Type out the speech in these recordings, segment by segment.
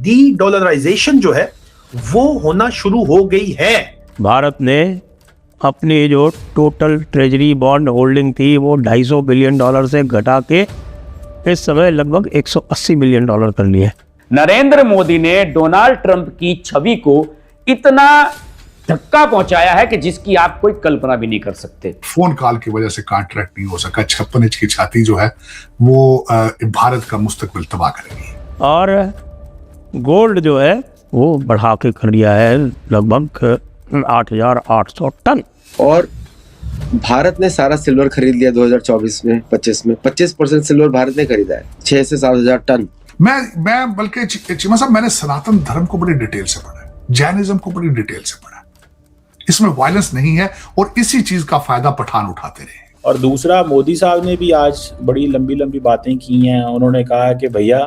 D dollarisation جو ہے وہ ہونا شروع ہو گئی ہے. بھارت نے اپنی جو ٹوٹل ٹریجری بانڈ ہولڈنگ تھی وہ $250 بلین سے گھٹا کے اس سمے لگ بھگ $180 بلین کر لیا. نریندر مودی نے ڈونالڈ ٹرمپ کی چھوی کو اتنا دھکا پہنچایا ہے کہ جس کی آپ کوئی کلپنا بھی نہیں کر سکتے. فون کال کی وجہ سے کانٹریکٹ نہیں ہو سکا. 56 انچ کی چھاتی جو ہے وہ بھارت کا مستقبل تباہ کرے گی. اور گولڈ جو ہے وہ بڑھا کے کر دیا ہے لگ بھگ 8,800 ٹن. اور بھارت نے سارا سلور خرید لیا 2024 میں 25 میں 25% سلور بھارت نے خریدا ہے 6 سے 7,000 ٹن. میں بلکہ چیما صاحب میں نے سناتن دھرم کو بڑی ڈیٹیل سے پڑھا ہے, جینزم کو بڑی ڈیٹیل سے پڑھا. اس میں وائلنس نہیں ہے اور اسی چیز کا فائدہ پٹھان اٹھاتے رہے. اور دوسرا مودی صاحب نے بھی آج بڑی لمبی لمبی باتیں کی ہیں. انہوں نے کہا کہ بھیا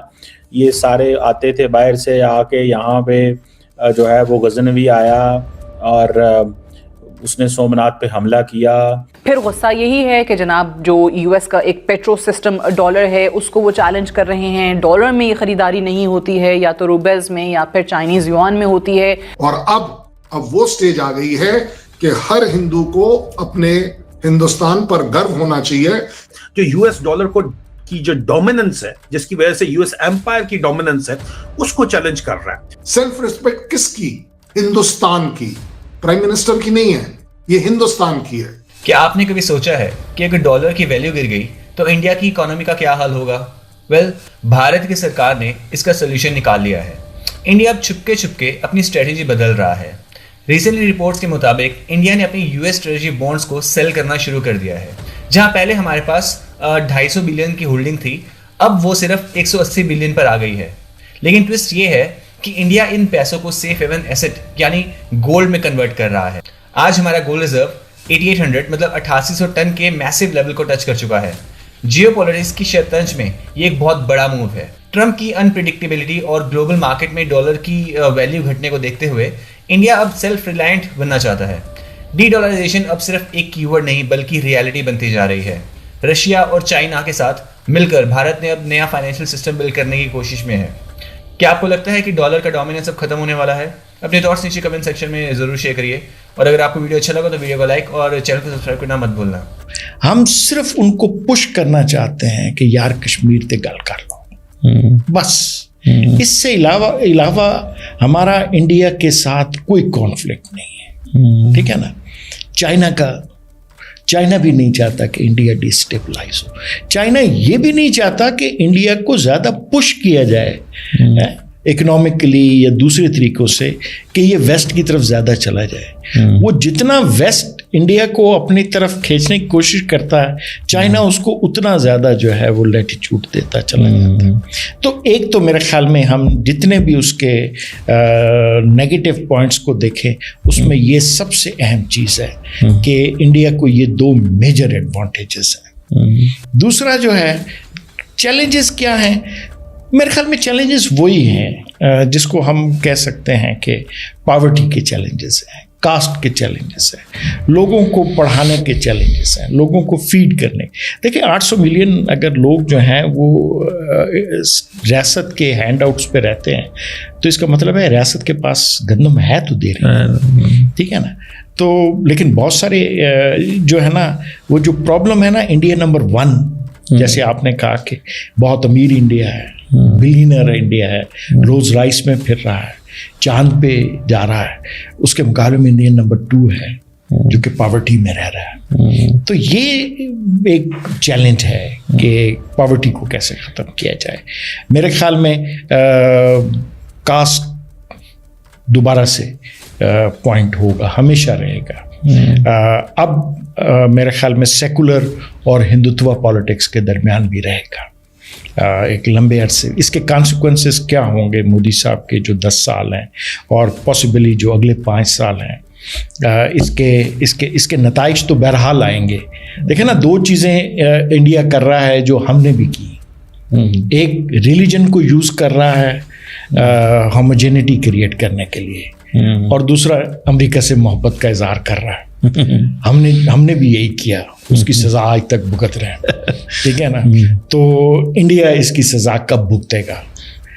یہ سارے آتے تھے باہر سے آ کے یہاں پہ جو ہے وہ غزنوی آیا اور اس نے سومناتھ پہ حملہ کیا. پھر غصہ یہی ہے کہ جناب جو یو ایس کا ایک پیٹرو سسٹم ڈالر ہے اس کو وہ چیلنج کر رہے ہیں. ڈالر میں یہ خریداری نہیں ہوتی ہے, یا تو روبلز میں یا پھر چائنیز یوان میں ہوتی ہے. اور اب وہ سٹیج آ گئی ہے کہ ہر ہندو کو اپنے ہندوستان پر گرو ہونا چاہیے. جو یو ایس ڈالر کو کی جو ڈومیننس ہے, جس کی وجہ سے یو ایس ایمپائر کی ڈومیننس ہے, اس کو چیلنج کر رہا ہے. سیلف ریسپیکٹ کس کی؟ ہندوستان کی. پرائم منسٹر کی نہیں ہے, یہ ہندوستان کی ہے. کیا آپ نے کبھی سوچا ہے کہ اگر ڈالر کی ویلیو گر گئی تو انڈیا کی اکانومی کا کیا حال ہوگا؟ بھارت کی سرکار نے اس کا سولوشن نکال لیا ہے. انڈیا اب چھپ کے اپنی اسٹریٹجی بدل رہا ہے. ریسنٹلی رپورٹس کے مطابق انڈیا نے اپنی یو ایس ٹریجری بانڈز کو سیل کرنا شروع کر دیا ہے. جہاں پہلے ہمارے پاس 250 بلین کی ہولڈنگ تھی, اب وہ صرف 180 بلین پر آ گئی ہے. لیکن ٹوسٹ یہ ہے کہ انڈیا ان پیسوں کو سیف ہیون ایسٹ یعنی گولڈ میں کنورٹ کر رہا ہے. آج ہمارا گولڈ ریزرو 8800 مطلب 8800 ٹن کے میسیو لیول کو ٹچ کر چکا ہے. جیو پولیٹکس کی شطرنج میں یہ ایک بہت بڑا موو ہے. ٹرمپ کی انپریڈکٹیبلٹی اور گلوبل مارکیٹ میں ڈالر کی ویلیو گھٹنے کو دیکھتے ہوئے انڈیا اب سیلف ریلائنٹ بننا چاہتا ہے. ڈی ڈالرائزیشن اب صرف ایک کی ورڈ نہیں بلکہ ریالٹی بنتی جا رہی ہے. رشیا اور چائنا کے ساتھ مل کر بھارت نے اب نیا فائنینشیل سسٹم بلڈ کرنے کی کوشش میں ہے. کیا آپ کو لگتا ہے کہ ڈالر کا ڈومیننس اب ختم ہونے والا ہے؟ اپنے تھاٹس نیچے کمنٹ سیکشن میں ضرور شیئر کریے. اور اگر آپ کو ویڈیو اچھا لگا تو ویڈیو کو لائک اور چینل کو سبسکرائب کرنا مت بھولنا. ہم صرف ان کو پش کرنا چاہتے ہیں کہ یار کشمیر تے گل کر لو بس. اس سے علاوہ ہمارا انڈیا کے ساتھ کوئی کانفلکٹ نہیں ہے. ٹھیک ہے نا. چائنا بھی نہیں چاہتا کہ انڈیا ڈی اسٹیبلائز ہو. چائنا یہ بھی نہیں چاہتا کہ انڈیا کو زیادہ پش کیا جائے اکنامکلی یا دوسرے طریقوں سے کہ یہ ویسٹ کی طرف زیادہ چلا جائے. وہ جتنا ویسٹ انڈیا کو اپنی طرف کھینچنے کی کوشش کرتا ہے, چائنا اس کو اتنا زیادہ جو ہے وہ لیٹیچیوڈ دیتا چلا جاتا ہے. تو ایک تو میرے خیال میں ہم جتنے بھی اس کے نیگیٹو پوائنٹس کو دیکھیں اس میں یہ سب سے اہم چیز ہے کہ انڈیا کو یہ 2 میجر ایڈوانٹیجز ہیں. دوسرا جو ہے چیلنجز کیا ہیں؟ میرے خیال میں چیلنجز وہی ہیں جس کو ہم کہہ سکتے ہیں کہ پاورٹی کے چیلنجز ہیں, کاسٹ کے چیلنجز ہیں, لوگوں کو پڑھانے کے چیلنجز ہیں, لوگوں کو فیڈ کرنے. دیکھیں 800 ملین اگر لوگ جو ہیں وہ ریاست کے ہینڈ آؤٹس پہ رہتے ہیں تو اس کا مطلب ہے ریاست کے پاس گندم ہے تو دے رہی ہے. ٹھیک ہے نا. تو لیکن بہت سارے جو ہے نا وہ جو پرابلم ہے نا انڈیا نمبر 1 جیسے آپ نے کہا کہ بہت امیر انڈیا ہے, بلینر انڈیا ہے, روز رائس میں پھر رہا ہے, چاند پہ جا رہا ہے, اس کے مقابلے میں انڈیا نمبر 2 ہے جو کہ پاورٹی میں رہ رہا ہے. تو یہ ایک چیلنج ہے کہ پاورٹی کو کیسے ختم کیا جائے. میرے خیال میں کاسٹ دوبارہ سے پوائنٹ ہوگا, ہمیشہ رہے گا. اب میرے خیال میں سیکولر اور ہندوتوا پالیٹکس کے درمیان بھی رہے گا ایک لمبے عرصے. اس کے کانسیکوینسز کیا ہوں گے مودی صاحب کے جو 10 سال ہیں اور پاسبلی جو اگلے 5 سال ہیں, اس کے نتائج تو بہرحال آئیں گے. دیکھیں نا 2 چیزیں انڈیا کر رہا ہے جو ہم نے بھی کی. ایک ریلیجن کو یوز کر رہا ہے ہوموجینٹی کریٹ کرنے کے لیے, اور دوسرا امریکہ سے محبت کا اظہار کر رہا ہے. ہم نے بھی یہی کیا, اس کی سزا آج تک بھگت رہے ہیں. ٹھیک ہے نا. تو انڈیا اس کی سزا کب بھگتے گا؟